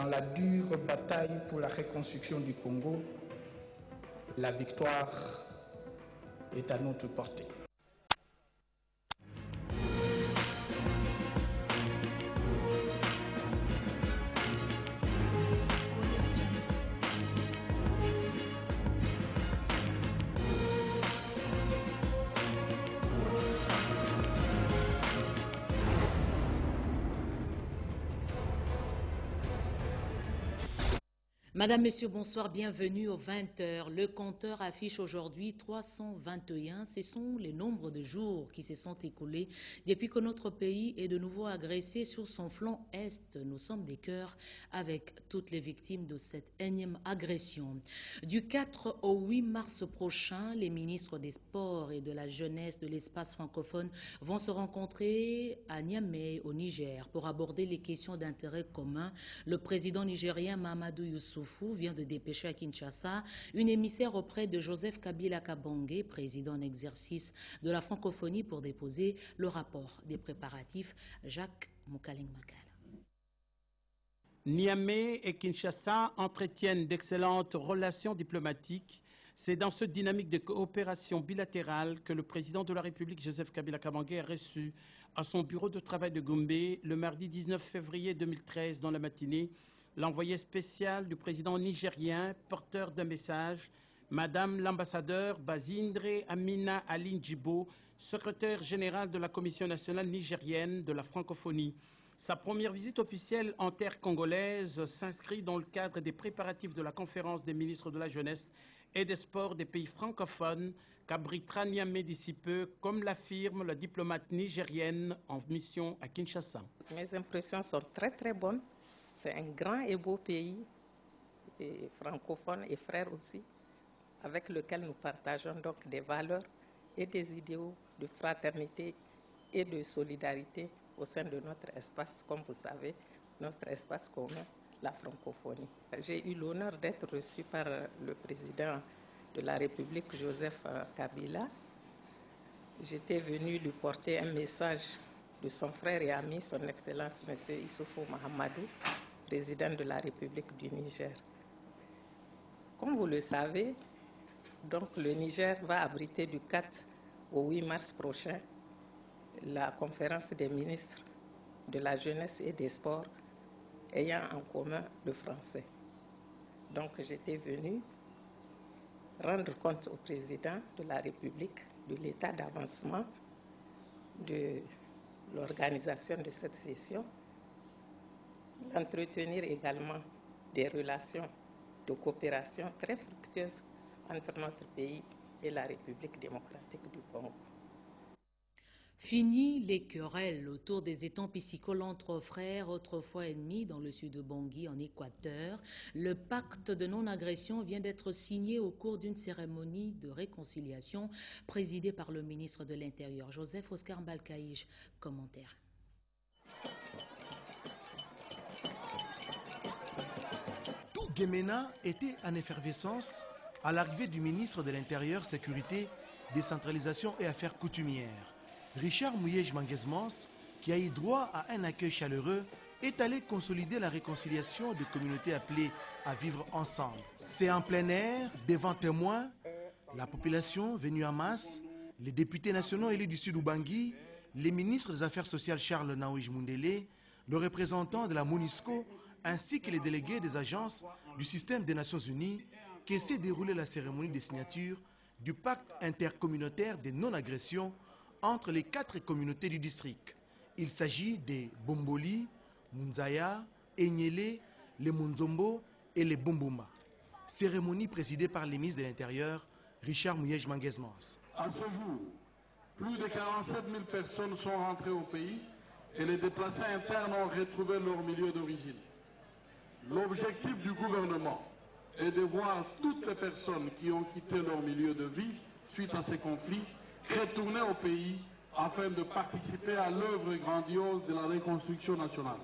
dans la dure bataille pour la reconstruction du Congo, la victoire est à notre portée. Madame, Monsieur, bonsoir, bienvenue aux 20h. Le compteur affiche aujourd'hui 321. Ce sont les nombres de jours qui se sont écoulés depuis que notre pays est de nouveau agressé sur son flanc Est. Nous sommes des cœurs avec toutes les victimes de cette énième agression. Du 4 au 8 mars prochain, les ministres des Sports et de la Jeunesse de l'espace francophone vont se rencontrer à Niamey, au Niger, pour aborder les questions d'intérêt commun. Le président nigérien Mahamadou Youssoufou vient de dépêcher à Kinshasa une émissaire auprès de Joseph Kabila Kabange, président en exercice de la francophonie, pour déposer le rapport des préparatifs. Jacques Moukaling-Makala. Niamey et Kinshasa entretiennent d'excellentes relations diplomatiques. C'est dans cette dynamique de coopération bilatérale que le président de la République, Joseph Kabila Kabange, a reçu à son bureau de travail de Gombe le mardi 19 février 2013 dans la matinée l'envoyé spécial du président nigérien, porteur d'un message, Madame l'ambassadeur Bazindre Amina Aline Djibo, secrétaire générale de la Commission nationale nigérienne de la francophonie. Sa première visite officielle en terre congolaise s'inscrit dans le cadre des préparatifs de la conférence des ministres de la jeunesse et des sports des pays francophones qu'abritera Niamey d'ici peu, comme l'affirme la diplomate nigérienne en mission à Kinshasa. Mes impressions sont très bonnes. C'est un grand et beau pays, et francophone et frère aussi, avec lequel nous partageons donc des valeurs et des idéaux de fraternité et de solidarité au sein de notre espace, comme vous savez, notre espace commun, la francophonie. J'ai eu l'honneur d'être reçu par le président de la République, Joseph Kabila. J'étais venu lui porter un message de son frère et ami, son Excellence M. Issoufou Mahamadou, président de la République du Niger. Comme vous le savez, donc le Niger va abriter du 4 au 8 mars prochain la conférence des ministres de la jeunesse et des sports ayant en commun le français. Donc j'étais venu rendre compte au président de la République de l'état d'avancement de l'organisation de cette session, entretenir également des relations de coopération très fructueuses entre notre pays et la République démocratique du Congo. Fini les querelles autour des étangs piscicoles entre frères, autrefois ennemis, dans le sud de Bangui, en Équateur. Le pacte de non-agression vient d'être signé au cours d'une cérémonie de réconciliation présidée par le ministre de l'Intérieur, Joseph Oscar Mbalkaïj. Commentaire. Tout Guémena était en effervescence à l'arrivée du ministre de l'Intérieur, Sécurité, Décentralisation et Affaires coutumières. Richard Mouyej Manguesmans, qui a eu droit à un accueil chaleureux, est allé consolider la réconciliation de communautés appelées à vivre ensemble. C'est en plein air, devant témoins, la population venue en masse, les députés nationaux élus du Sud-Ubangui, les ministres des Affaires sociales Charles Naouij Mundele, le représentant de la MONUSCO, ainsi que les délégués des agences du système des Nations Unies, qui s'est déroulée la cérémonie de signature du pacte intercommunautaire de non-agression entre les 4 communautés du district. Il s'agit des Bomboli, Munzaya, Enyele, les Munzombo et les Bombuma. Cérémonie présidée par le ministre de l'Intérieur, Richard Mouyej Manguesmans. À ce jour, plus de 47 000 personnes sont rentrées au pays et les déplacés internes ont retrouvé leur milieu d'origine. L'objectif du gouvernement est de voir toutes les personnes qui ont quitté leur milieu de vie suite à ces conflits retourner au pays afin de participer à l'œuvre grandiose de la reconstruction nationale.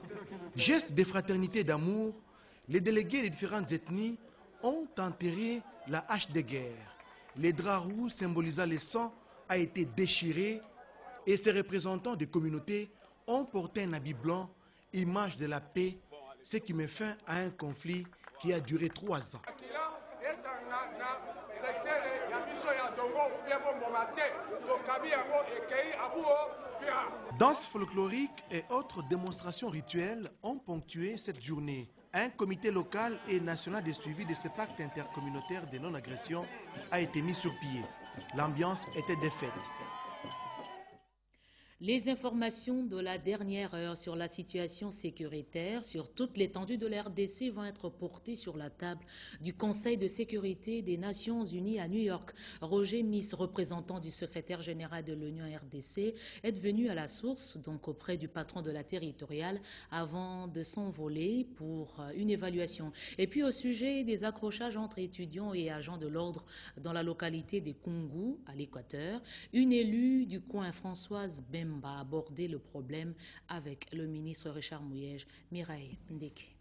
Geste de fraternité et d'amour, les délégués des différentes ethnies ont enterré la hache de guerre. Les draps rouges symbolisant le sang a été déchiré et ces représentants des communautés ont porté un habit blanc, image de la paix ce qui met fin à un conflit qui a duré 3 ans. Danses folkloriques et autres démonstrations rituelles ont ponctué cette journée. Un comité local et national de suivi de ce pacte intercommunautaire de non-agression a été mis sur pied. L'ambiance était défaite. Les informations de la dernière heure sur la situation sécuritaire sur toute l'étendue de la RDC vont être portées sur la table du Conseil de sécurité des Nations Unies à New York. Roger Miss, représentant du secrétaire général de l'Union RDC, est venu à la source, donc auprès du patron de la territoriale, avant de s'envoler pour une évaluation. Et puis au sujet des accrochages entre étudiants et agents de l'ordre dans la localité des Koungou, à l'Équateur, une élue du coin, Françoise Bemba, a abordé le problème avec le ministre Richard Mouyej. Mireille Ndeke.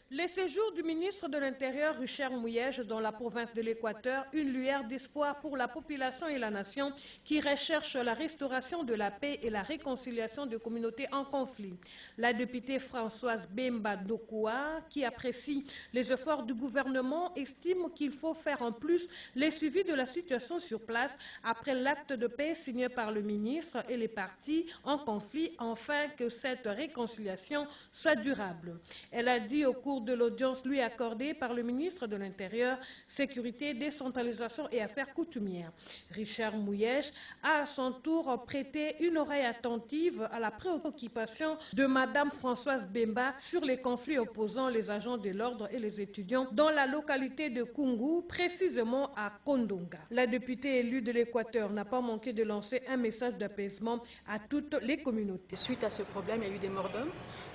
Le séjour du ministre de l'Intérieur, Richard Mouyej, dans la province de l'Équateur, une lueur d'espoir pour la population et la nation qui recherche la restauration de la paix et la réconciliation de communautés en conflit. La députée Françoise Bemba Dokoua, qui apprécie les efforts du gouvernement, estime qu'il faut faire en plus les suivis de la situation sur place après l'acte de paix signé par le ministre et les partis en conflit, afin que cette réconciliation soit durable. Elle a dit au cours de l'audience lui accordée par le ministre de l'Intérieur, Sécurité, Décentralisation et Affaires coutumières. Richard Mouyej a à son tour prêté une oreille attentive à la préoccupation de Madame Françoise Bemba sur les conflits opposant les agents de l'ordre et les étudiants dans la localité de Koungou, précisément à Kondonga. La députée élue de l'Équateur n'a pas manqué de lancer un message d'apaisement à toutes les communautés. Suite à ce problème, il y a eu des morts d'hommes.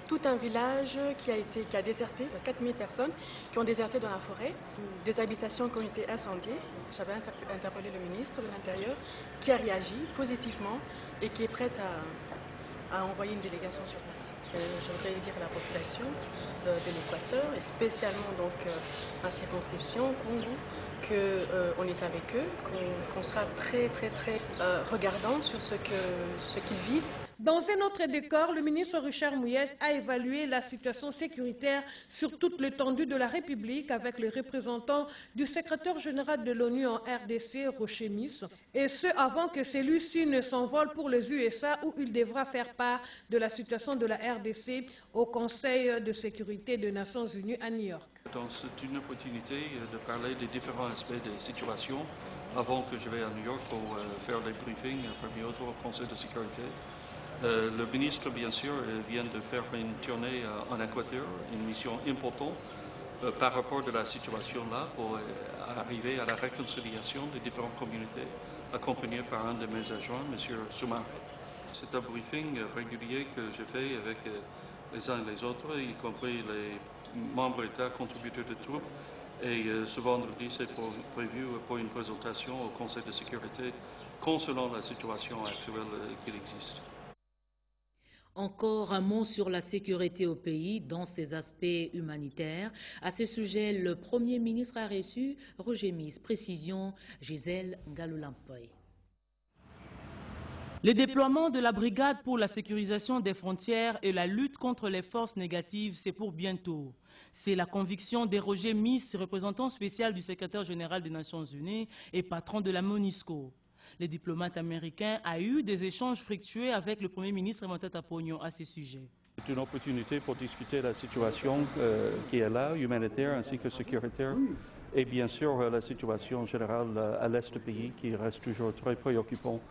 Tout un village qui a déserté, 4000 personnes qui ont déserté dans la forêt, des habitations qui ont été incendiées. J'avais interpellé le ministre de l'Intérieur qui a réagi positivement et qui est prête à envoyer une délégation sur place. Je voudrais dire à la population de l'Équateur, et spécialement donc ma circonscription, Koungou, qu'on est avec eux, qu'on sera très regardant sur ce qu'ils vivent. Dans un autre décor, le ministre Richard Mouyej a évalué la situation sécuritaire sur toute l'étendue de la République avec les représentants du secrétaire général de l'ONU en RDC, Roger Miss, et ce avant que celui-ci ne s'envole pour les USA où il devra faire part de la situation de la RDC au Conseil de sécurité des Nations Unies à New York. Donc c'est une opportunité de parler des différents aspects de la situation avant que je vais à New York pour faire les briefings parmi autres au Conseil de sécurité. Le ministre, bien sûr, vient de faire une tournée en Équateur, une mission importante par rapport à la situation là pour arriver à la réconciliation des différentes communautés, accompagné par un de mes agents, M. Soumaré. C'est un briefing régulier que je fais avec les uns et les autres, y compris les membres d'État contributeurs de troupes. Et ce vendredi, c'est prévu pour une présentation au Conseil de sécurité concernant la situation actuelle qu'il existe. Encore un mot sur la sécurité au pays dans ses aspects humanitaires. À ce sujet, le Premier ministre a reçu Roger Miss. Précision, Gisèle Ngaloulampoy. Le déploiement de la brigade pour la sécurisation des frontières et la lutte contre les forces négatives, c'est pour bientôt. C'est la conviction de Roger Miss, représentant spécial du secrétaire général des Nations Unies et patron de la MONUSCO. Le diplomate américain a eu des échanges fructueux avec le Premier ministre Matata Ponyo à ce sujet. C'est une opportunité pour discuter de la situation qui est là, humanitaire ainsi que sécuritaire, et bien sûr la situation générale à l'est du pays qui reste toujours très préoccupante,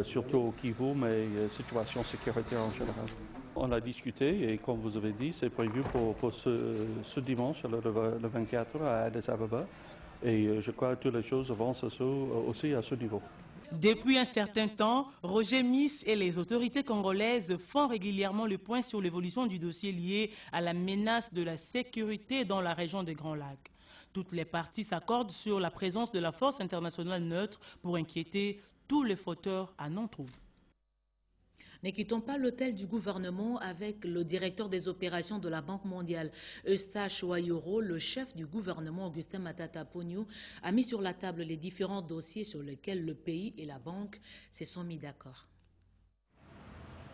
surtout au Kivu, mais situation sécuritaire en général. On a discuté et comme vous avez dit, c'est prévu pour ce dimanche, le 24 à Addis Ababa, et je crois que toutes les choses avancent aussi à ce niveau. Depuis un certain temps, Roger Miss et les autorités congolaises font régulièrement le point sur l'évolution du dossier lié à la menace de la sécurité dans la région des Grands Lacs. Toutes les parties s'accordent sur la présence de la force internationale neutre pour inquiéter tous les fauteurs à non-trouble. Ne quittons pas l'hôtel du gouvernement avec le directeur des opérations de la Banque mondiale, Eustache Wayoro. Le chef du gouvernement, Augustin Matata Ponyo, a mis sur la table les différents dossiers sur lesquels le pays et la banque se sont mis d'accord.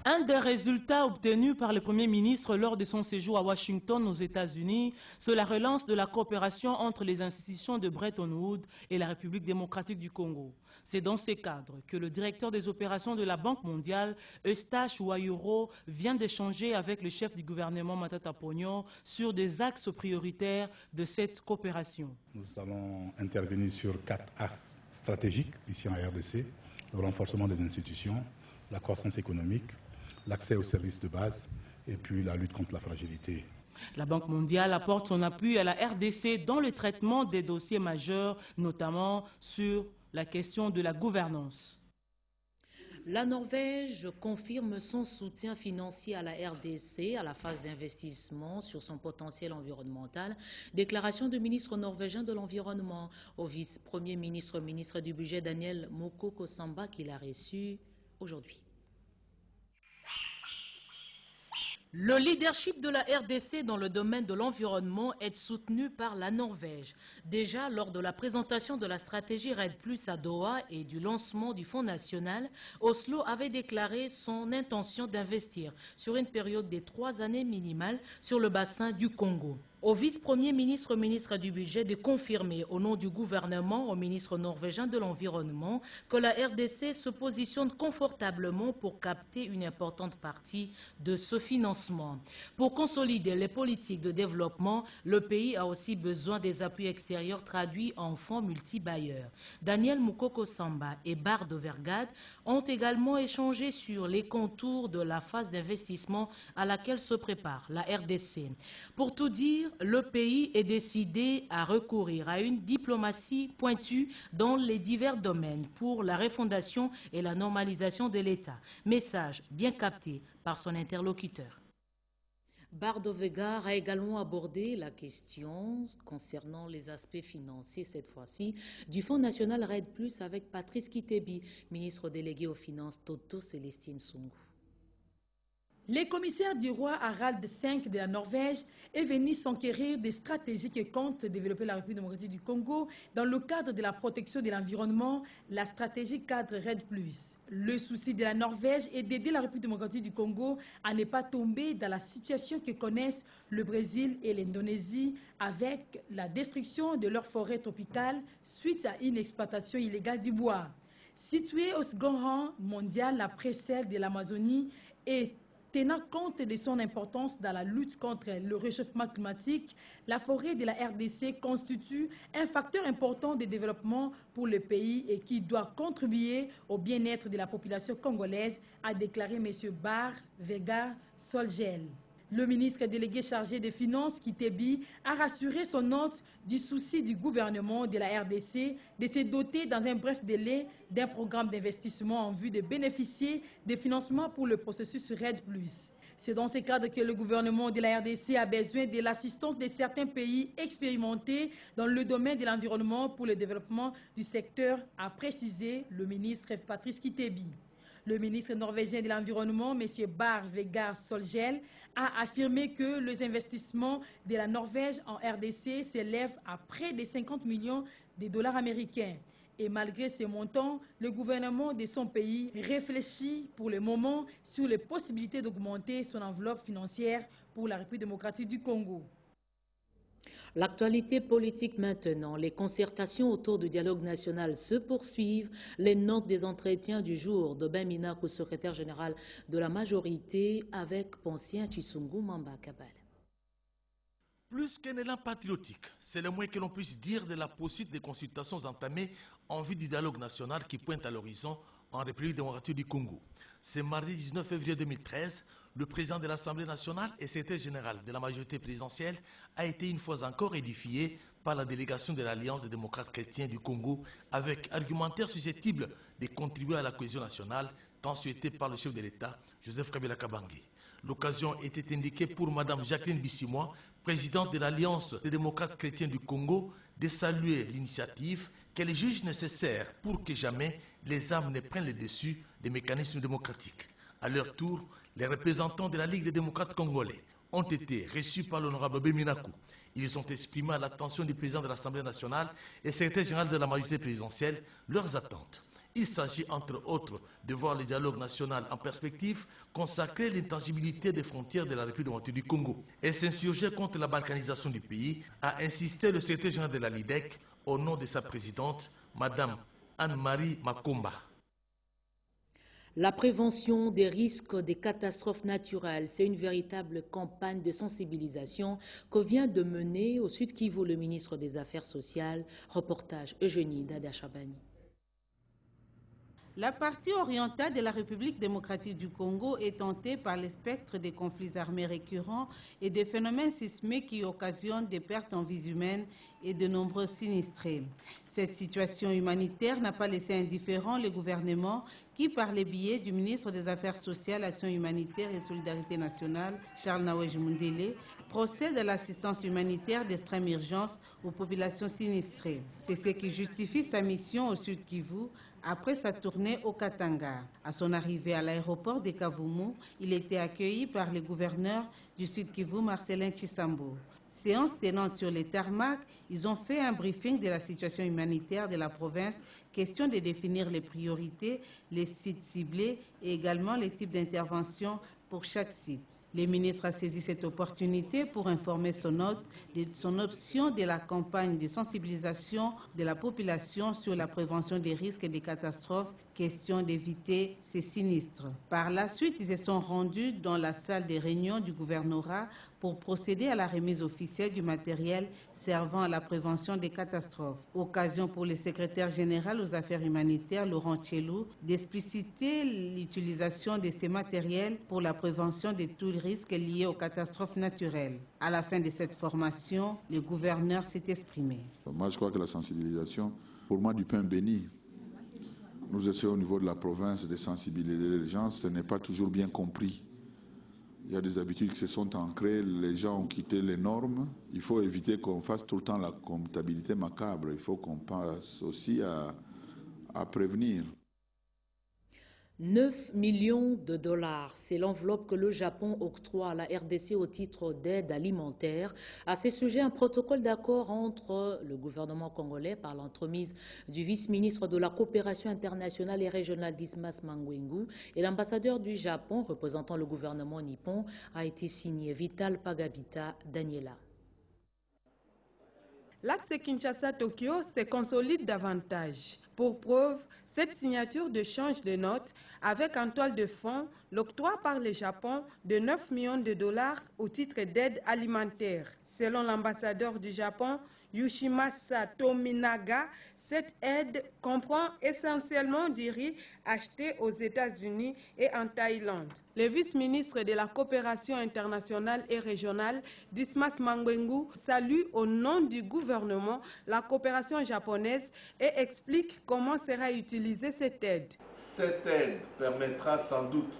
Un des résultats obtenus par le Premier ministre lors de son séjour à Washington aux États-Unis, c'est la relance de la coopération entre les institutions de Bretton Woods et la République démocratique du Congo. C'est dans ces cadres que le directeur des opérations de la Banque mondiale, Eustache Ouayouro, vient d'échanger avec le chef du gouvernement Matata Ponyo sur des axes prioritaires de cette coopération. Nous allons intervenir sur 4 axes stratégiques ici en RDC, le renforcement des institutions, la croissance économique, l'accès aux services de base et puis la lutte contre la fragilité. La Banque mondiale apporte son appui à la RDC dans le traitement des dossiers majeurs, notamment sur la question de la gouvernance. La Norvège confirme son soutien financier à la RDC à la phase d'investissement sur son potentiel environnemental. Déclaration du ministre norvégien de l'Environnement au vice-premier ministre, ministre du Budget Daniel Mokoko-Samba qui l'a reçu aujourd'hui. Le leadership de la RDC dans le domaine de l'environnement est soutenu par la Norvège. Déjà, lors de la présentation de la stratégie RED+ à Doha et du lancement du Fonds national, Oslo avait déclaré son intention d'investir sur une période de 3 années minimales sur le bassin du Congo. Au vice-premier ministre, ministre du Budget, de confirmer au nom du gouvernement au ministre norvégien de l'Environnement que la RDC se positionne confortablement pour capter une importante partie de ce financement. Pour consolider les politiques de développement, le pays a aussi besoin des appuis extérieurs traduits en fonds multibailleurs. Daniel Mokoko-Samba et Bart de Vergade ont également échangé sur les contours de la phase d'investissement à laquelle se prépare la RDC. Pour tout dire, le pays est décidé à recourir à une diplomatie pointue dans les divers domaines pour la refondation et la normalisation de l'État. Message bien capté par son interlocuteur. Bart de Vergade a également abordé la question concernant les aspects financiers, cette fois-ci, du Fonds national RED+, avec Patrice Kitebi, ministre délégué aux Finances, Toto Célestine Sungu. Le commissaire du roi Harald V de la Norvège est venu s'enquérir des stratégies que compte développer la République démocratique du Congo dans le cadre de la protection de l'environnement, la stratégie cadre RED+. Le souci de la Norvège est d'aider la République démocratique du Congo à ne pas tomber dans la situation que connaissent le Brésil et l'Indonésie avec la destruction de leurs forêts tropicales suite à une exploitation illégale du bois. Située au second rang mondial, la précelle de l'Amazonie est tenant compte de son importance dans la lutte contre le réchauffement climatique, la forêt de la RDC constitue un facteur important de développement pour le pays et qui doit contribuer au bien-être de la population congolaise, a déclaré M. Bart Vergade Solgel. Le ministre délégué chargé des Finances, Kitebi, a rassuré son hôte du souci du gouvernement de la RDC de se doter dans un bref délai d'un programme d'investissement en vue de bénéficier des financements pour le processus RED+. C'est dans ce cadre que le gouvernement de la RDC a besoin de l'assistance de certains pays expérimentés dans le domaine de l'environnement pour le développement du secteur, a précisé le ministre Patrice Kitebi. Le ministre norvégien de l'Environnement, M. Bart Vergade Solgel, a affirmé que les investissements de la Norvège en RDC s'élèvent à près de 50 millions de dollars américains. Et malgré ces montants, le gouvernement de son pays réfléchit pour le moment sur les possibilités d'augmenter son enveloppe financière pour la République démocratique du Congo. L'actualité politique maintenant, les concertations autour du dialogue national se poursuivent. Les notes des entretiens du jour de Ben Minakou, secrétaire général de la majorité, avec Poncien Chisungu Mamba Kabal. Plus qu'un élan patriotique, c'est le moins que l'on puisse dire de la poursuite des consultations entamées en vue du dialogue national qui pointe à l'horizon en République démocratique du Congo. Ce mardi 19 février 2013, le président de l'Assemblée nationale et secrétaire général de la majorité présidentielle a été une fois encore édifié par la délégation de l'Alliance des démocrates chrétiens du Congo avec argumentaire susceptible de contribuer à la cohésion nationale tant souhaité par le chef de l'État, Joseph Kabila Kabange. L'occasion était indiquée pour Mme Jacqueline Bissimois, présidente de l'Alliance des démocrates chrétiens du Congo, de saluer l'initiative qu'elle juge nécessaire pour que jamais les armes ne prennent le dessus des mécanismes démocratiques. À leur tour, les représentants de la Ligue des démocrates congolais ont été reçus par l'honorable Ben Minakou. Ils ont exprimé à l'attention du président de l'Assemblée nationale et secrétaire général de la majorité présidentielle leurs attentes. Il s'agit entre autres de voir le dialogue national en perspective, consacrer l'intangibilité des frontières de la République démocratique du Congo et s'insurger contre la balkanisation du pays, a insisté le secrétaire général de la LIDEC au nom de sa présidente, Mme Anne-Marie Makomba. La prévention des risques des catastrophes naturelles, c'est une véritable campagne de sensibilisation que vient de mener au Sud Kivu le ministre des Affaires sociales. Reportage Eugénie Dada-Chabani. La partie orientale de la République démocratique du Congo est tentée par le spectre des conflits armés récurrents et des phénomènes sismiques qui occasionnent des pertes en vies humaines et de nombreux sinistrés. Cette situation humanitaire n'a pas laissé indifférent le gouvernement qui, par les biais du ministre des Affaires sociales, Action humanitaire et Solidarité nationale, Charles Nawej Mundele, procède à l'assistance humanitaire d'extrême urgence aux populations sinistrées. C'est ce qui justifie sa mission au Sud Kivu après sa tournée au Katanga. À son arrivée à l'aéroport de Kavumu, il était accueilli par le gouverneur du Sud Kivu, Marcelin Chisambo. Séance tenante sur les tarmacs, ils ont fait un briefing de la situation humanitaire de la province, question de définir les priorités, les sites ciblés et également les types d'intervention pour chaque site. Le ministre a saisi cette opportunité pour informer son hôte de son option de la campagne de sensibilisation de la population sur la prévention des risques et des catastrophes, question d'éviter ces sinistres. Par la suite, ils se sont rendus dans la salle des réunions du gouvernorat pour procéder à la remise officielle du matériel servant à la prévention des catastrophes. Occasion pour le secrétaire général aux affaires humanitaires, Laurent Tchelou, d'expliciter l'utilisation de ces matériels pour la prévention de tous les risques liés aux catastrophes naturelles. À la fin de cette formation, le gouverneur s'est exprimé. Moi, je crois que la sensibilisation, pour moi, du pain béni. Nous essayons au niveau de la province de sensibiliser les gens, ce n'est pas toujours bien compris. Il y a des habitudes qui se sont ancrées, les gens ont quitté les normes. Il faut éviter qu'on fasse tout le temps la comptabilité macabre. Il faut qu'on passe aussi à prévenir. 9 millions de dollars, c'est l'enveloppe que le Japon octroie à la RDC au titre d'aide alimentaire. À ce sujet, un protocole d'accord entre le gouvernement congolais par l'entremise du vice-ministre de la coopération internationale et régionale Dismas Mangwengu et l'ambassadeur du Japon représentant le gouvernement nippon a été signé. Vital Pagabita, Daniela. L'axe Kinshasa-Tokyo se consolide davantage. Pour preuve, cette signature de change de notes avec en toile de fond l'octroi par le Japon de 9 millions de dollars au titre d'aide alimentaire. Selon l'ambassadeur du Japon, Yoshimasa Tominaga, cette aide comprend essentiellement du riz acheté aux États-Unis et en Thaïlande. Le vice-ministre de la coopération internationale et régionale, Dismas Mangwengu, salue au nom du gouvernement la coopération japonaise et explique comment sera utilisée cette aide. Cette aide permettra sans doute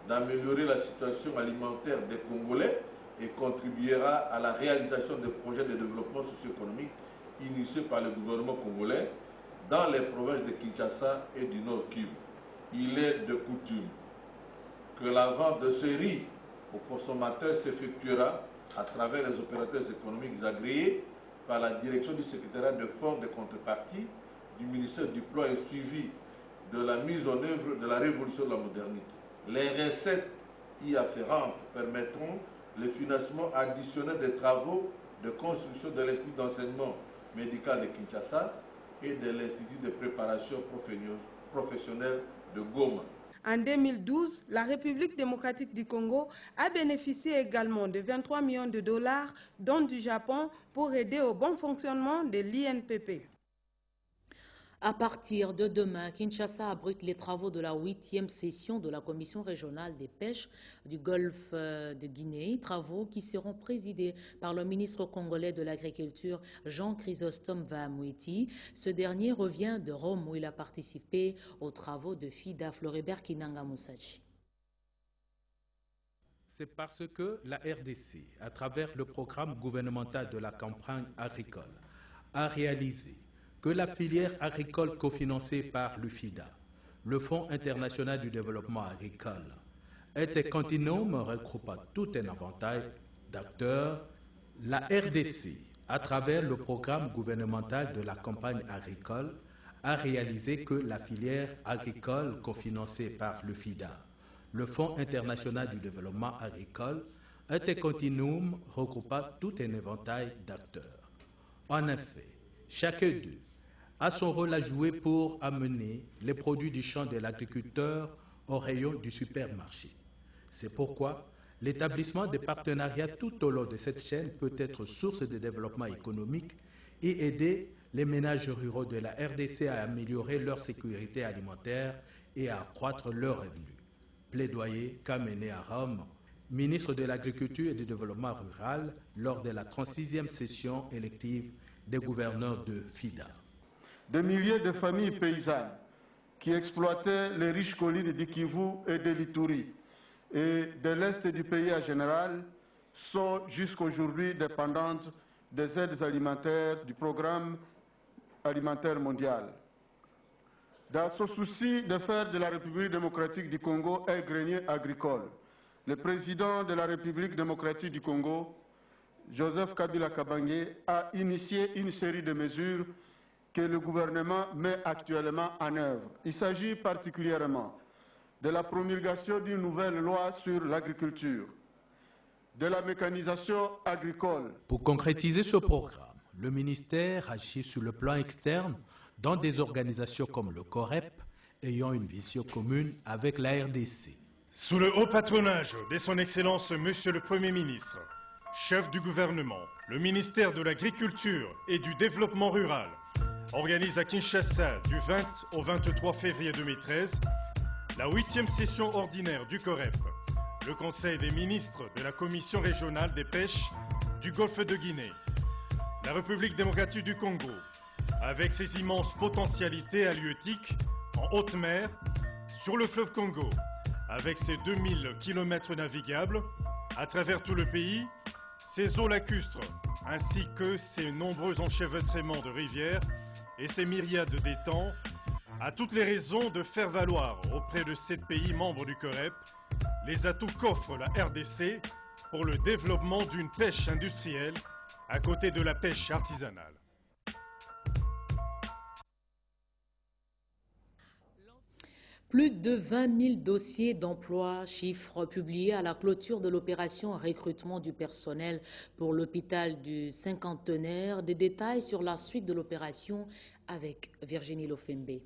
d'améliorer la situation alimentaire des Congolais et contribuera à la réalisation des projets de développement socio-économique initiés par le gouvernement congolais dans les provinces de Kinshasa et du Nord Kivu. Il est de coutume que la vente de ce riz aux consommateurs s'effectuera à travers les opérateurs économiques agréés par la direction du secrétariat de fonds de contrepartie du ministère du Plan et suivi de la mise en œuvre de la révolution de la modernité. Les recettes y afférentes permettront le financement additionnel des travaux de construction de l'Institut d'enseignement médical de Kinshasa et de l'Institut de préparation professionnelle de Goma. En 2012, la République démocratique du Congo a bénéficié également de 23 millions de dollars, dont du Japon, pour aider au bon fonctionnement de l'INPP. À partir de demain, Kinshasa abrite les travaux de la 8e session de la Commission régionale des pêches du Golfe de Guinée, travaux qui seront présidés par le ministre congolais de l'Agriculture Jean Chrysostome Vahamoueti. Ce dernier revient de Rome où il a participé aux travaux de FIDA Floribert Kinanga Moussachi. C'est parce que la RDC, à travers le programme gouvernemental de la campagne agricole, a réalisé que la filière agricole cofinancée par l'UFIDA, le Fonds international du développement agricole, est un continuum regroupant tout un éventail d'acteurs. La RDC, à travers le programme gouvernemental de la campagne agricole, a réalisé que la filière agricole cofinancée par le FIDA, le Fonds international du développement agricole, est un continuum regroupant tout un éventail d'acteurs. En effet, chacun d'eux a son rôle à jouer pour amener les produits du champ de l'agriculteur au rayon du supermarché. C'est pourquoi l'établissement des partenariats tout au long de cette chaîne peut être source de développement économique et aider les ménages ruraux de la RDC à améliorer leur sécurité alimentaire et à accroître leurs revenus. Plaidoyer qu'a mené à Rome, ministre de l'Agriculture et du Développement rural, lors de la 36e session élective des gouverneurs de FIDA. Des milliers de familles paysannes qui exploitaient les riches collines du Kivu et de l'Ituri et de l'Est du pays en général sont jusqu'aujourd'hui dépendantes des aides alimentaires du programme alimentaire mondial. Dans ce souci de faire de la République démocratique du Congo un grenier agricole, le président de la République démocratique du Congo, Joseph Kabila Kabange, a initié une série de mesures que le gouvernement met actuellement en œuvre. Il s'agit particulièrement de la promulgation d'une nouvelle loi sur l'agriculture, de la mécanisation agricole. Pour concrétiser ce programme, le ministère agit sur le plan externe dans des organisations comme le COREP, ayant une vision commune avec la RDC. Sous le haut patronage de son Excellence Monsieur le Premier ministre, chef du gouvernement, le ministère de l'Agriculture et du Développement rural organise à Kinshasa du 20 au 23 février 2013 la 8e session ordinaire du COREP, le Conseil des ministres de la Commission régionale des pêches du Golfe de Guinée. La République démocratique du Congo, avec ses immenses potentialités halieutiques en haute mer, sur le fleuve Congo, avec ses 2000 km navigables, à travers tout le pays, ses eaux lacustres, ainsi que ses nombreux enchevêtrements de rivières et ses myriades d'étangs, a toutes les raisons de faire valoir auprès de 7 pays membres du COREP les atouts qu'offre la RDC pour le développement d'une pêche industrielle à côté de la pêche artisanale. Plus de 20 000 dossiers d'emploi, chiffre publié à la clôture de l'opération recrutement du personnel pour l'hôpital du Cinquantenaire. Des détails sur la suite de l'opération avec Virginie Lofembe.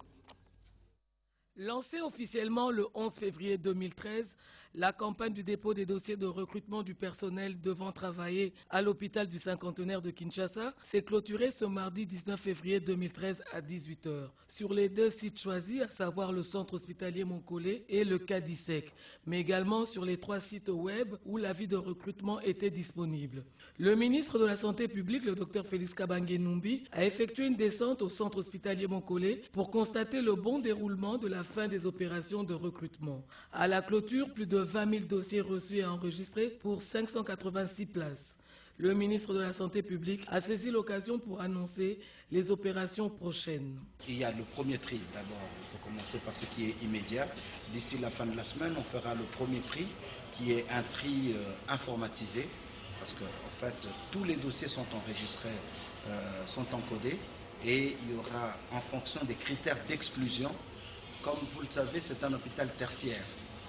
Lancée officiellement le 11 février 2013, la campagne du dépôt des dossiers de recrutement du personnel devant travailler à l'hôpital du Cinquantenaire de Kinshasa s'est clôturée ce mardi 19 février 2013 à 18 h. Sur les 2 sites choisis, à savoir le centre hospitalier Moncolé et le CADISEC, mais également sur les 3 sites web où l'avis de recrutement était disponible. Le ministre de la Santé publique, le Dr Félix Kabange Numbi, a effectué une descente au centre hospitalier Moncolé pour constater le bon déroulement de la fin des opérations de recrutement. À la clôture, plus de 20 000 dossiers reçus et enregistrés pour 586 places. Le ministre de la Santé publique a saisi l'occasion pour annoncer les opérations prochaines. Il y a le premier tri d'abord, il faut commencer par ce qui est immédiat. D'ici la fin de la semaine, on fera le premier tri qui est un tri informatisé parce que en fait tous les dossiers sont enregistrés, sont encodés et il y aura en fonction des critères d'exclusion. Comme vous le savez, c'est un hôpital tertiaire.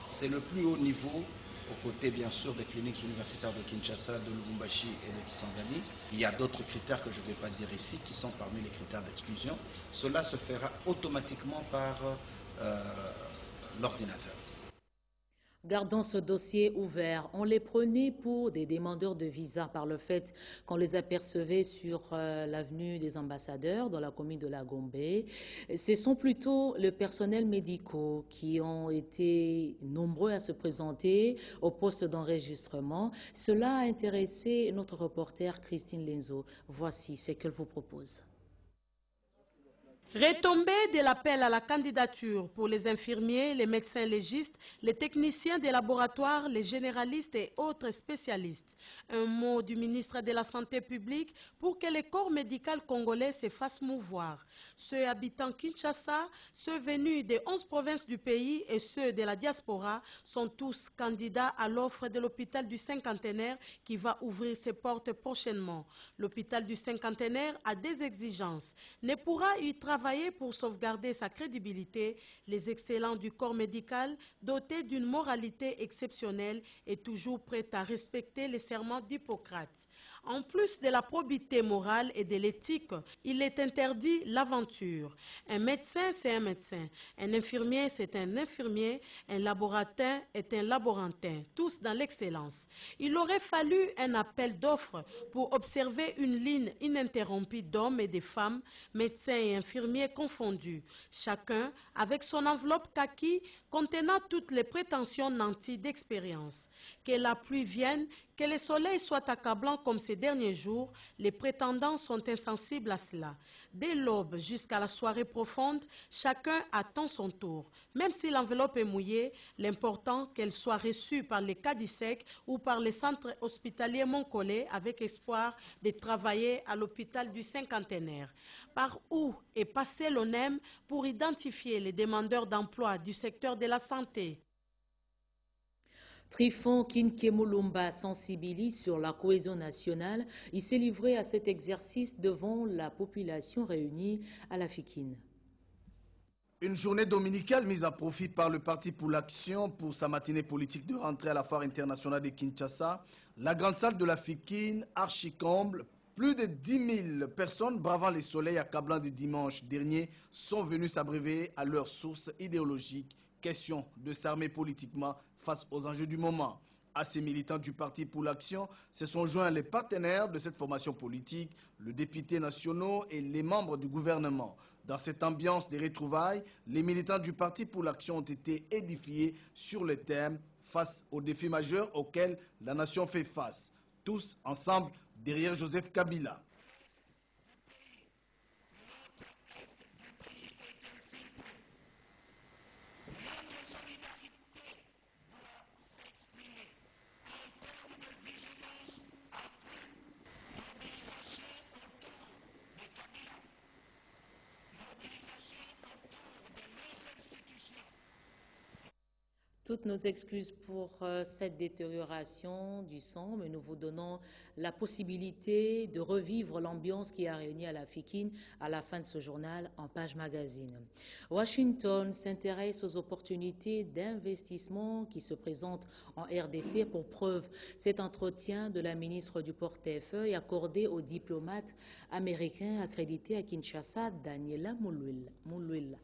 C'est le plus haut niveau, aux côtés bien sûr des cliniques universitaires de Kinshasa, de Lubumbashi et de Kisangani. Il y a d'autres critères que je ne vais pas dire ici, qui sont parmi les critères d'exclusion. Cela se fera automatiquement par l'ordinateur. Gardons ce dossier ouvert. On les prenait pour des demandeurs de visa par le fait qu'on les apercevait sur l'avenue des Ambassadeurs dans la commune de la Gombe. Ce sont plutôt le personnel médicaux qui ont été nombreux à se présenter au poste d'enregistrement. Cela a intéressé notre reporter Christine Lenzo. Voici ce qu'elle vous propose. Retombée de l'appel à la candidature pour les infirmiers, les médecins légistes, les techniciens des laboratoires, les généralistes et autres spécialistes. Un mot du ministre de la Santé publique pour que les corps médicaux congolais se fassent mouvoir. Ceux habitant Kinshasa, ceux venus des 11 provinces du pays et ceux de la diaspora sont tous candidats à l'offre de l'hôpital du Cinquantenaire qui va ouvrir ses portes prochainement. L'hôpital du Cinquantenaire a des exigences, ne pourra y travailler travailler pour sauvegarder sa crédibilité, les excellents du corps médical, dotés d'une moralité exceptionnelle et toujours prêts à respecter les serments d'Hippocrate. En plus de la probité morale et de l'éthique, il est interdit l'aventure. Un médecin, c'est un médecin. Un infirmier, c'est un infirmier. Un laborantin est un laborantin, tous dans l'excellence. Il aurait fallu un appel d'offres pour observer une ligne ininterrompue d'hommes et de femmes, médecins et infirmiers confondus, chacun avec son enveloppe kaki contenant toutes les prétentions nanties d'expérience. Que la pluie vienne, que le soleil soit accablant comme ces derniers jours, les prétendants sont insensibles à cela. Dès l'aube jusqu'à la soirée profonde, chacun attend son tour. Même si l'enveloppe est mouillée, l'important qu'elle soit reçue par les CADISEC ou par les centres hospitaliers Montcollet avec espoir de travailler à l'hôpital du cinquantenaire. Par où est passé l'ONEM pour identifier les demandeurs d'emploi du secteur de la santé? Trifon Kinkemulumba sensibilise sur la cohésion nationale. Il s'est livré à cet exercice devant la population réunie à la Fikine. Une journée dominicale mise à profit par le Parti pour l'Action pour sa matinée politique de rentrée à la foire internationale de Kinshasa. La grande salle de la Fikine, archi-comble, plus de 10 000 personnes bravant les soleils accablants du dimanche dernier sont venues s'abreuver à leur source idéologique. Question de s'armer politiquement face aux enjeux du moment. À ces militants du Parti pour l'Action se sont joints les partenaires de cette formation politique, le député national et les membres du gouvernement. Dans cette ambiance des retrouvailles, les militants du Parti pour l'Action ont été édifiés sur le thème face aux défis majeurs auxquels la nation fait face. Tous ensemble derrière Joseph Kabila. Toutes nos excuses pour cette détérioration du son, mais nous vous donnons la possibilité de revivre l'ambiance qui a réuni à la Fikine à la fin de ce journal en page magazine. Washington s'intéresse aux opportunités d'investissement qui se présentent en RDC. Pour preuve, cet entretien de la ministre du portefeuille accordé au diplomate américain accrédité à Kinshasa, Daniela Muluila.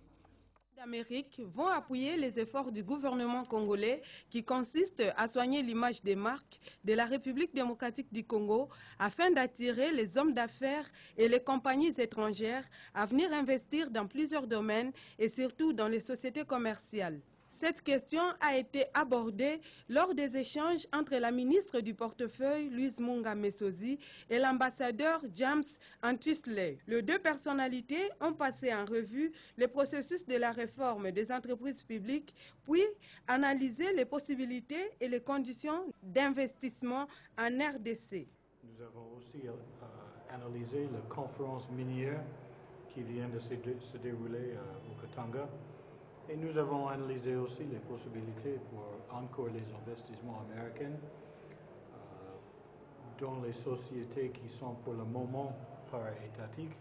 D'Amérique vont appuyer les efforts du gouvernement congolais qui consistent à soigner l'image des marques de la République démocratique du Congo afin d'attirer les hommes d'affaires et les compagnies étrangères à venir investir dans plusieurs domaines et surtout dans les sociétés commerciales. Cette question a été abordée lors des échanges entre la ministre du portefeuille, Louise Munga Messozi, et l'ambassadeur James Antwistley. Les deux personnalités ont passé en revue le processus de la réforme des entreprises publiques, puis analysé les possibilités et les conditions d'investissement en RDC. Nous avons aussi analysé la conférence minière qui vient de se dérouler au Katanga. Et nous avons analysé aussi les possibilités pour encore les investissements américains dans les sociétés qui sont pour le moment para-étatiques.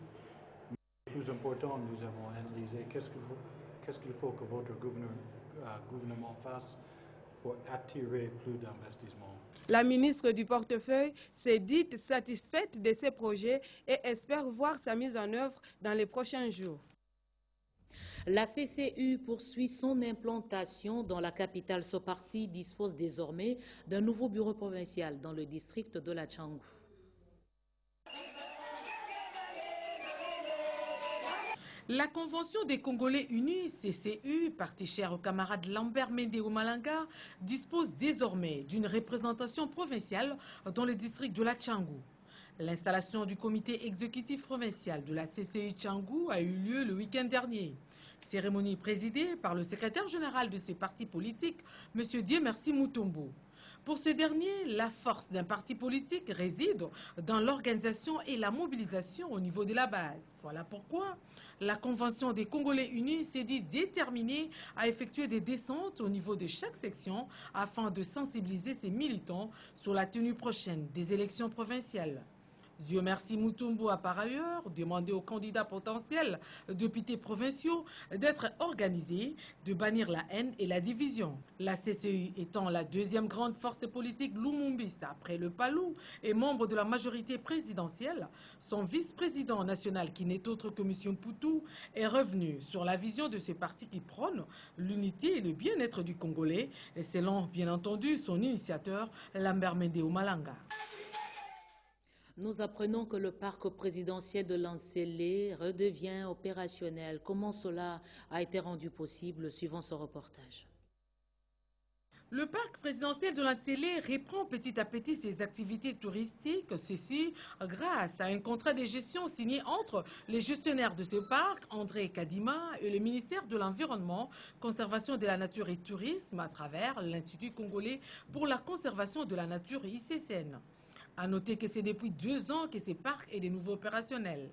Mais plus important, nous avons analysé qu'est-ce qu'il faut que votre gouvernement fasse pour attirer plus d'investissements. La ministre du portefeuille s'est dite satisfaite de ces projets et espère voir sa mise en œuvre dans les prochains jours. La CCU poursuit son implantation dans la capitale. Ce parti dispose désormais d'un nouveau bureau provincial dans le district de la Tchangou. La Convention des Congolais Unis, CCU, parti cher au camarade Lambert Mende Malanga, dispose désormais d'une représentation provinciale dans le district de la Tchangou. L'installation du comité exécutif provincial de la CCU Tchangou a eu lieu le week-end dernier. Cérémonie présidée par le secrétaire général de ce parti politique, M. Diemersi Mutombo. Pour ce dernier, la force d'un parti politique réside dans l'organisation et la mobilisation au niveau de la base. Voilà pourquoi la Convention des Congolais Unis s'est dit déterminée à effectuer des descentes au niveau de chaque section afin de sensibiliser ses militants sur la tenue prochaine des élections provinciales. Dieu merci, Mutumbu a par ailleurs demandé aux candidats potentiels députés provinciaux d'être organisés, de bannir la haine et la division. La CCU étant la deuxième grande force politique lumumbiste après le PALU et membre de la majorité présidentielle, son vice-président national, qui n'est autre que M. Poutou, est revenu sur la vision de ce parti qui prône l'unité et le bien-être du Congolais, et selon bien entendu son initiateur, Lambert Mende Malanga. Nous apprenons que le parc présidentiel de Lancelé redevient opérationnel. Comment cela a été rendu possible, suivant ce reportage? Le parc présidentiel de Lancelé reprend petit à petit ses activités touristiques, ceci grâce à un contrat de gestion signé entre les gestionnaires de ce parc, André Kadima, et le ministère de l'Environnement, Conservation de la Nature et Tourisme, à travers l'Institut congolais pour la conservation de la nature ICCN. À noter que c'est depuis 2 ans que ce parc est de nouveau opérationnel.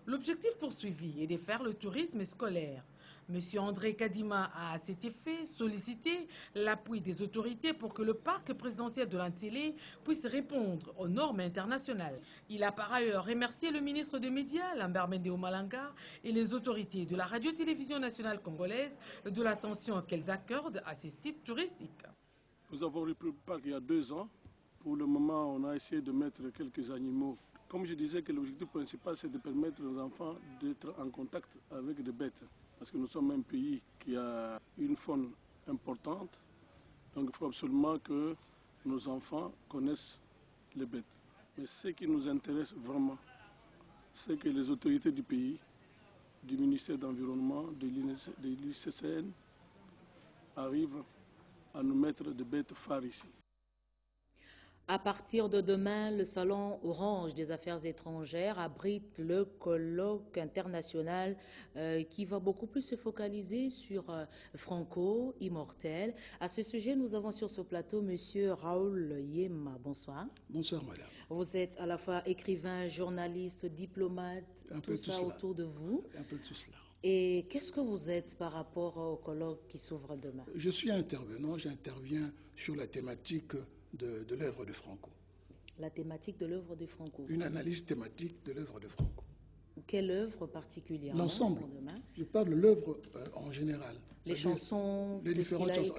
L'objectif poursuivi est de faire le tourisme scolaire. Monsieur André Kadima a à cet effet sollicité l'appui des autorités pour que le parc présidentiel de Lancelé puisse répondre aux normes internationales. Il a par ailleurs remercié le ministre des Médias, Lambert Mende Malanga, et les autorités de la radio-télévision nationale congolaise de l'attention qu'elles accordent à ces sites touristiques. Nous avons repris le parc il y a 2 ans. Pour le moment, on a essayé de mettre quelques animaux. Comme je disais, que l'objectif principal, c'est de permettre aux enfants d'être en contact avec des bêtes. Parce que nous sommes un pays qui a une faune importante. Donc il faut absolument que nos enfants connaissent les bêtes. Mais ce qui nous intéresse vraiment, c'est que les autorités du pays, du ministère de l'Environnement, de l'ICCN, arrivent à nous mettre des bêtes phares ici. À partir de demain, le Salon Orange des Affaires étrangères abrite le colloque international qui va beaucoup plus se focaliser sur Franco, immortel. À ce sujet, nous avons sur ce plateau M. Raoul Yema. Bonsoir. Bonsoir, madame. Vous êtes à la fois écrivain, journaliste, diplomate, tout ça autour de vous. Un peu tout cela. Et qu'est-ce que vous êtes par rapport au colloque qui s'ouvre demain? Je suis intervenant, j'interviens sur la thématique de l'œuvre de Franco. La thématique de l'œuvre de Franco. Une analyse thématique de l'œuvre de Franco. Quelle œuvre particulièrement? L'ensemble. Je parle de l'œuvre en général. Les chansons, les différentes chansons.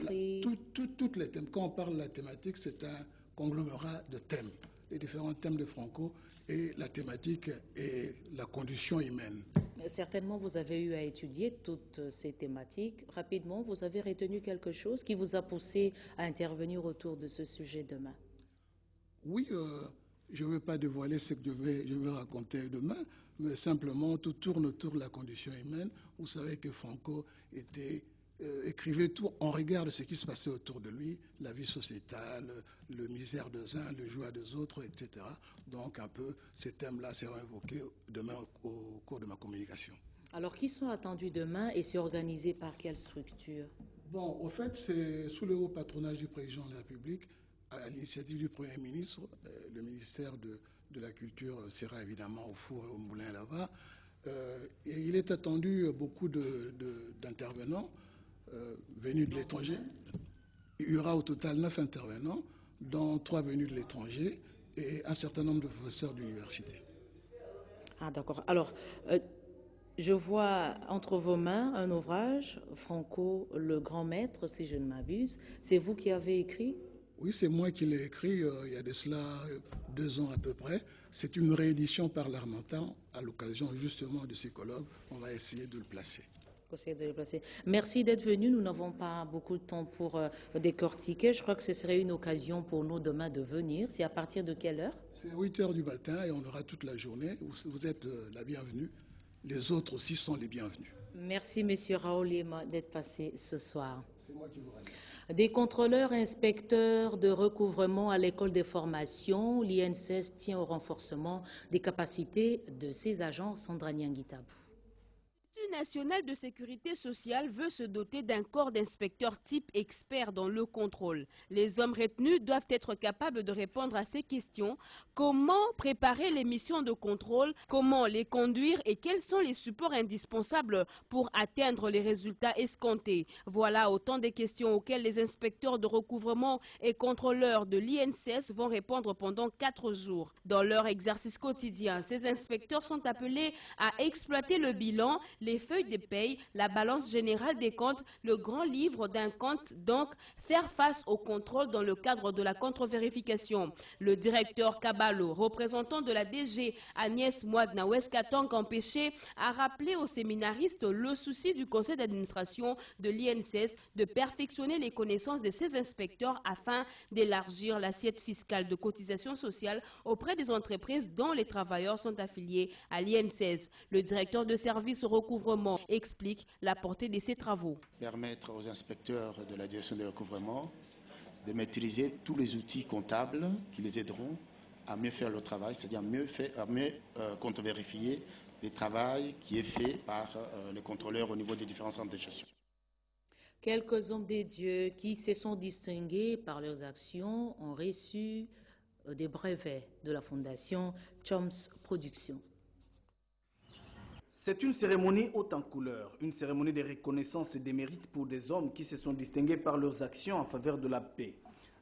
Toutes les thèmes. Quand on parle de la thématique, c'est un conglomérat de thèmes. Les différents thèmes de Franco et la thématique et la condition humaine. Certainement, vous avez eu à étudier toutes ces thématiques. Rapidement, vous avez retenu quelque chose qui vous a poussé à intervenir autour de ce sujet demain? Oui, je ne veux pas dévoiler ce que je vais raconter demain, mais simplement tout tourne autour de la condition humaine. Vous savez que Franco écrivait tout en regard de ce qui se passait autour de lui, la vie sociétale, le misère des uns, le joie des autres, etc. Donc un peu ces thèmes-là seront évoqués demain au cours de ma communication. Alors qui sont attendus demain et c'est organisé par quelle structure? Bon, au fait, c'est sous le haut patronage du président de la République, à l'initiative du Premier ministre, le ministère de la Culture sera évidemment au four et au moulin là-bas. Et il est attendu beaucoup d'intervenants venus de l'étranger. Il y aura au total 9 intervenants, dont 3 venus de l'étranger et un certain nombre de professeurs d'université. Ah d'accord. Alors, je vois entre vos mains un ouvrage, Franco, le grand maître, si je ne m'abuse. C'est vous qui avez écrit? Oui, c'est moi qui l'ai écrit il y a de cela 2 ans à peu près. C'est une réédition par l'Harmattan à l'occasion justement de ces colloques. On va essayer de le placer. Merci d'être venu. Nous n'avons pas beaucoup de temps pour décortiquer. Je crois que ce serait une occasion pour nous demain de venir. C'est à partir de quelle heure? C'est à 8 h du matin et on aura toute la journée. Vous êtes la bienvenue. Les autres aussi sont les bienvenus. Merci, Monsieur Raoul Yema, d'être passé ce soir. C'est moi qui vous remercie. Des contrôleurs inspecteurs de recouvrement à l'école des formations, l'INSS tient au renforcement des capacités de ses agents. Sandra Nianguitabou. national de sécurité sociale veut se doter d'un corps d'inspecteurs type expert dans le contrôle. Les hommes retenus doivent être capables de répondre à ces questions. Comment préparer les missions de contrôle, comment les conduire et quels sont les supports indispensables pour atteindre les résultats escomptés. Voilà autant de questions auxquelles les inspecteurs de recouvrement et contrôleurs de l'INSS vont répondre pendant 4 jours. Dans leur exercice quotidien, ces inspecteurs sont appelés à exploiter le bilan, les feuilles de paye, la balance générale des comptes, le grand livre d'un compte, donc faire face au contrôle dans le cadre de la contre-vérification. Le directeur Kabalo, représentant de la DG Agnès Mouadna-Weskatong Empêché, a rappelé aux séminaristes le souci du conseil d'administration de l'INSS de perfectionner les connaissances de ces inspecteurs afin d'élargir l'assiette fiscale de cotisation sociale auprès des entreprises dont les travailleurs sont affiliés à l'INSS. Le directeur de service au recouvrement explique la portée de ces travaux. Permettre aux inspecteurs de la direction de recouvrement de maîtriser tous les outils comptables qui les aideront à mieux faire le travail, c'est-à-dire à mieux contre-vérifier le travail qui est fait par les contrôleurs au niveau des différents centres de gestion. Quelques hommes des dieux qui se sont distingués par leurs actions ont reçu des brevets de la fondation Choms Productions. C'est une cérémonie haute en couleur, une cérémonie de reconnaissance et de mérite pour des hommes qui se sont distingués par leurs actions en faveur de la paix.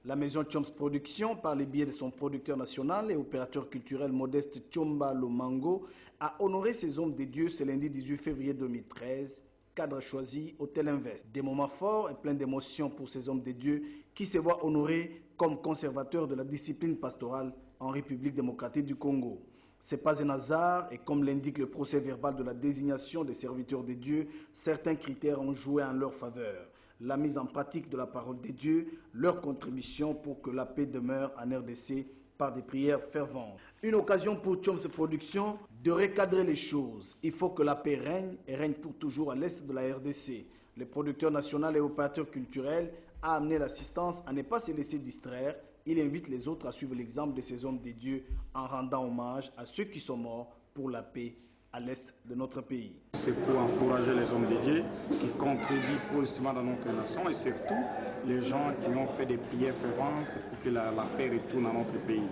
La maison Choms Productions, par le biais de son producteur national et opérateur culturel Modeste Chomba Lomango, a honoré ces hommes de Dieu ce lundi 18 février 2013. Cadre choisi, Hôtel Invest. Des moments forts et pleins d'émotions pour ces hommes de Dieu qui se voient honorés comme conservateurs de la discipline pastorale en République démocratique du Congo. Ce n'est pas un hasard et comme l'indique le procès verbal de la désignation des serviteurs de Dieu, certains critères ont joué en leur faveur. La mise en pratique de la parole de Dieu, leur contribution pour que la paix demeure en RDC par des prières ferventes. Une occasion pour Choms Productions de recadrer les choses. Il faut que la paix règne et règne pour toujours à l'est de la RDC. Le producteur national et opérateur culturel a amené l'assistance à ne pas se laisser distraire. Il invite les autres à suivre l'exemple de ces hommes de Dieu en rendant hommage à ceux qui sont morts pour la paix à l'est de notre pays. C'est pour encourager les hommes de Dieu qui contribuent positivement dans notre nation et surtout les gens qui ont fait des prières ferventes pour que la paix retourne dans notre pays.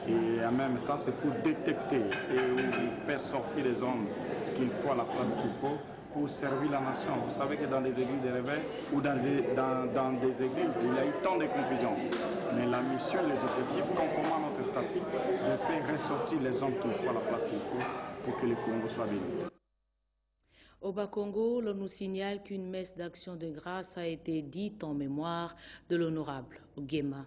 Et en même temps, c'est pour détecter et faire sortir les hommes qu'il faut à la place qu'il faut pour servir la nation. Vous savez que dans les églises de réveil ou dans des églises, il y a eu tant de confusion. Mais la mission, les objectifs, conformément à notre statut, de faire ressortir les hommes qu'il faut à la place qu'il faut pour que le Congo soit béni. Au Bas-Congo, l'on nous signale qu'une messe d'action de grâce a été dite en mémoire de l'honorable Guéma.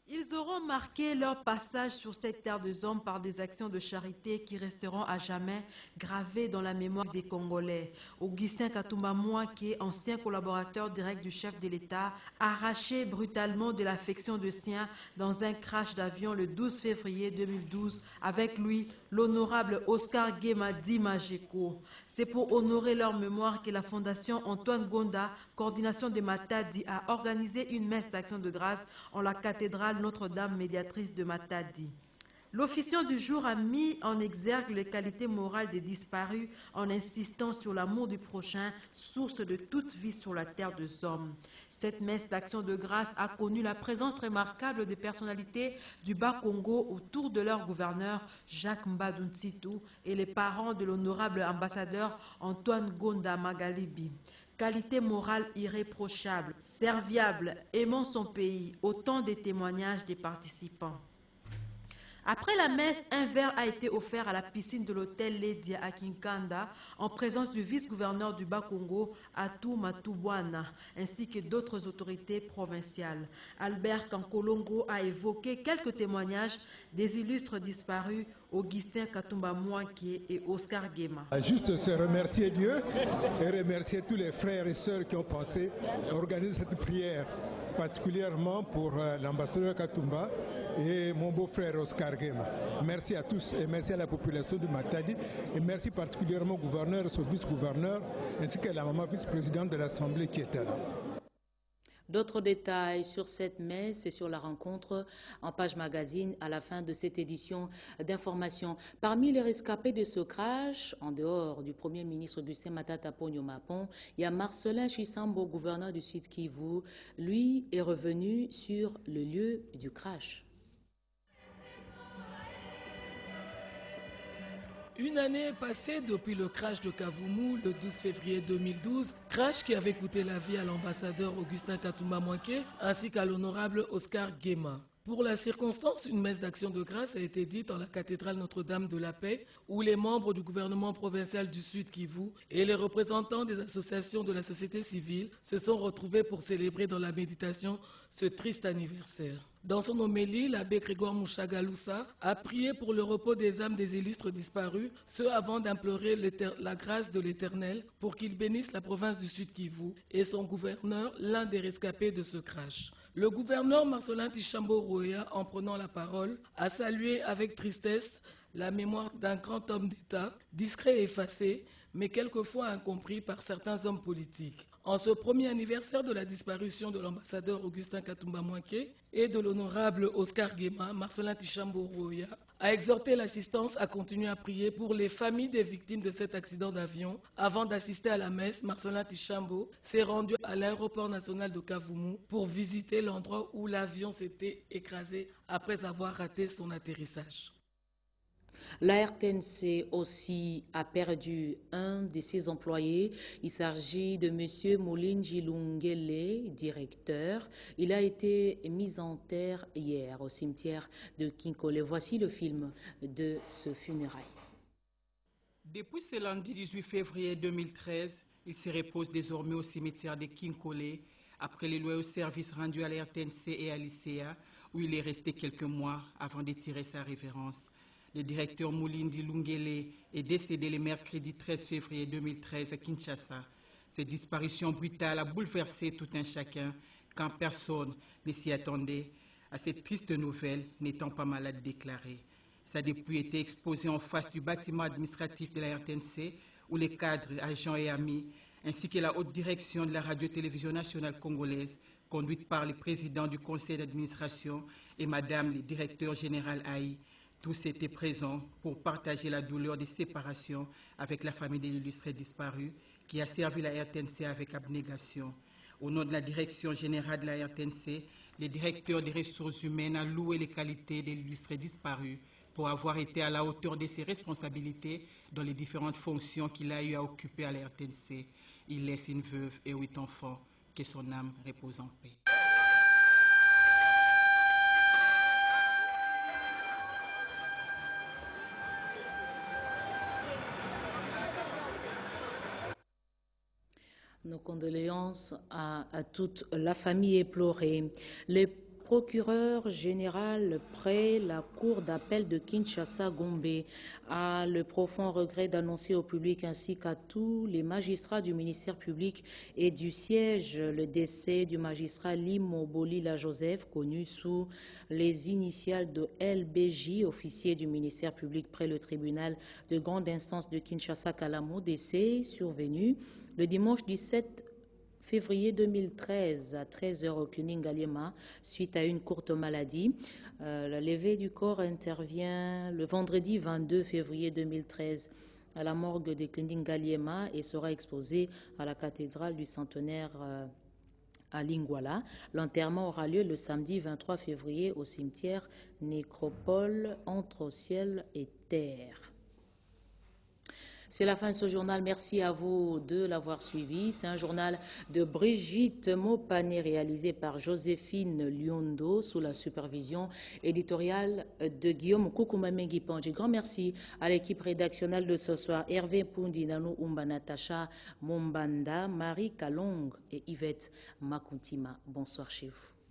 Ils auront marqué leur passage sur cette terre des hommes par des actions de charité qui resteront à jamais gravées dans la mémoire des Congolais. Augustin Katumba Mouaké, ancien collaborateur direct du chef de l'État, arraché brutalement de l'affection de sien dans un crash d'avion le 12 février 2012. Avec lui, l'honorable Oscar Guéma Dimajeko. C'est pour honorer leur mémoire que la Fondation Antoine Gonda, coordination de Matadi, a organisé une messe d'action de grâce en la cathédrale Notre-Dame médiatrice de Matadi. L'officiant du jour a mis en exergue les qualités morales des disparus en insistant sur l'amour du prochain, source de toute vie sur la terre des hommes. Cette messe d'action de grâce a connu la présence remarquable des personnalités du Bas-Congo autour de leur gouverneur Jacques Mbaduntsitu et les parents de l'honorable ambassadeur Antoine Gonda Magalibi. Qualité morale irréprochable, serviable, aimant son pays, autant de témoignages des participants. Après la messe, un verre a été offert à la piscine de l'hôtel Ledia à Kinkanda en présence du vice-gouverneur du Bas-Congo, Atou Matubwana, ainsi que d'autres autorités provinciales. Albert Kankolongo a évoqué quelques témoignages des illustres disparus, Augustin Katumba Mouaké et Oscar Guéma. Juste se remercier Dieu et remercier tous les frères et sœurs qui ont pensé organiser cette prière, particulièrement pour l'ambassadeur Katumba et mon beau-frère Oscar Guéma. Merci à tous et merci à la population de Matadi et merci particulièrement au gouverneur et au vice-gouverneur ainsi qu'à la maman vice-présidente de l'Assemblée qui était là. D'autres détails sur cette messe et sur la rencontre en page magazine à la fin de cette édition d'information. Parmi les rescapés de ce crash, en dehors du Premier ministre Augustin Matata Ponyo-Mapon, il y a Marcelin Chisambo, gouverneur du Sud Kivu. Lui est revenu sur le lieu du crash. Une année est passée depuis le crash de Kavumu le 12 février 2012, crash qui avait coûté la vie à l'ambassadeur Augustin Katumba Mwanké ainsi qu'à l'honorable Oscar Guéma. Pour la circonstance, une messe d'action de grâce a été dite en la cathédrale Notre-Dame de la Paix, où les membres du gouvernement provincial du Sud Kivu et les représentants des associations de la société civile se sont retrouvés pour célébrer dans la méditation ce triste anniversaire. Dans son homélie, l'abbé Grégoire Mouchagaloussa a prié pour le repos des âmes des illustres disparus, ce avant d'implorer la grâce de l'Éternel pour qu'il bénisse la province du Sud Kivu et son gouverneur, l'un des rescapés de ce crash. Le gouverneur Marcelin Tishambo Roya, en prenant la parole, a salué avec tristesse la mémoire d'un grand homme d'État, discret et effacé, mais quelquefois incompris par certains hommes politiques. En ce premier anniversaire de la disparition de l'ambassadeur Augustin Katumba Mwanké et de l'honorable Oscar Guéma, Marcelin Tishambo Roya a exhorté l'assistance à continuer à prier pour les familles des victimes de cet accident d'avion. Avant d'assister à la messe, Marcelin Tishambo s'est rendu à l'aéroport national de Kavumu pour visiter l'endroit où l'avion s'était écrasé après avoir raté son atterrissage. La RTNC aussi a perdu un de ses employés. Il s'agit de M. Moulinji Lungele, directeur. Il a été mis en terre hier au cimetière de Kinkole. Voici le film de ce funérail. Depuis ce lundi 18 février 2013, il se repose désormais au cimetière de Kinkole après les loyaux services rendus à la RTNC et à l'ICA, où il est resté quelques mois avant de tirer sa révérence. Le directeur Moulindi Lungele est décédé le mercredi 13 février 2013 à Kinshasa. Cette disparition brutale a bouleversé tout un chacun quand personne ne s'y attendait à cette triste nouvelle, n'étant pas malade déclaré. Sa dépouille était exposée en face du bâtiment administratif de la RTNC où les cadres, agents et amis, ainsi que la haute direction de la radio-télévision nationale congolaise, conduite par le président du conseil d'administration et madame le directeur général Haï, tous étaient présents pour partager la douleur des séparations avec la famille de l'illustré disparu qui a servi la RTNC avec abnégation. Au nom de la direction générale de la RTNC, le directeur des ressources humaines a loué les qualités de l'illustré disparu pour avoir été à la hauteur de ses responsabilités dans les différentes fonctions qu'il a eu à occuper à la RTNC. Il laisse une veuve et 8 enfants. Que son âme repose en paix. Nos condoléances à toute la famille éplorée. Le procureur général près la cour d'appel de Kinshasa Gombe a le profond regret d'annoncer au public ainsi qu'à tous les magistrats du ministère public et du siège le décès du magistrat Limo Bolila Joseph, connu sous les initiales de LBJ, officier du ministère public près le tribunal de grande instance de Kinshasa Kalamo, décès survenu le dimanche 17 février 2013 à 13h au clinique Ngaliema suite à une courte maladie. La levée du corps intervient le vendredi 22 février 2013 à la morgue des cliniques Ngaliema et sera exposée à la cathédrale du centenaire à Lingwala. L'enterrement aura lieu le samedi 23 février au cimetière Nécropole entre ciel et terre. C'est la fin de ce journal. Merci à vous de l'avoir suivi. C'est un journal de Brigitte Mopane réalisé par Joséphine Lyondo sous la supervision éditoriale de Guillaume Koukoumamengi Pandji. Grand merci à l'équipe rédactionnelle de ce soir. Hervé Poundi, Nanou Umba, Natacha Mombanda, Marie Kalong et Yvette Makuntima. Bonsoir chez vous.